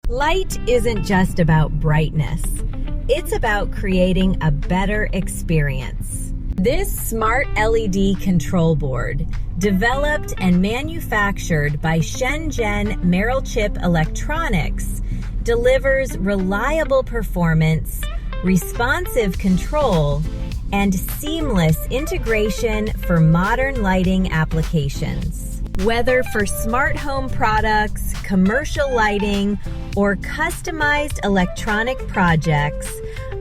Light isn't just about brightness. It's about creating a better experience. This smart LED control board, developed and manufactured by Shenzhen Merrillchip Electronics, delivers reliable performance, responsive control, and seamless integration for modern lighting applications. Whether for smart home products, commercial lighting, or customized electronic projects,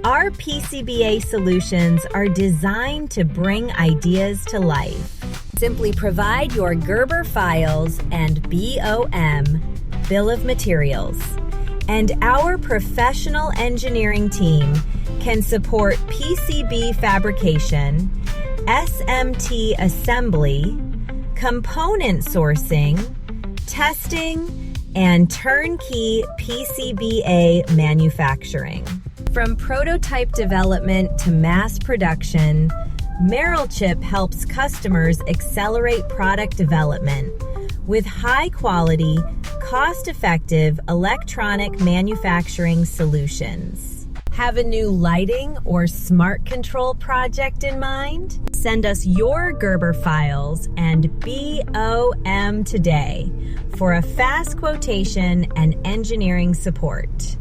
our PCBA solutions are designed to bring ideas to life. Simply provide your Gerber Files and BOM bill of materials, and our professional engineering team can support PCB Fabrication, SMT Assembly, component sourcing, testing, and turnkey PCBA manufacturing. From prototype development to mass production, Merrillchip helps customers accelerate product development with high-quality, cost-effective electronic manufacturing solutions. Have a new lighting or smart control project in mind? Send us your Gerber Files and BOM today for a fast quotation and engineering support.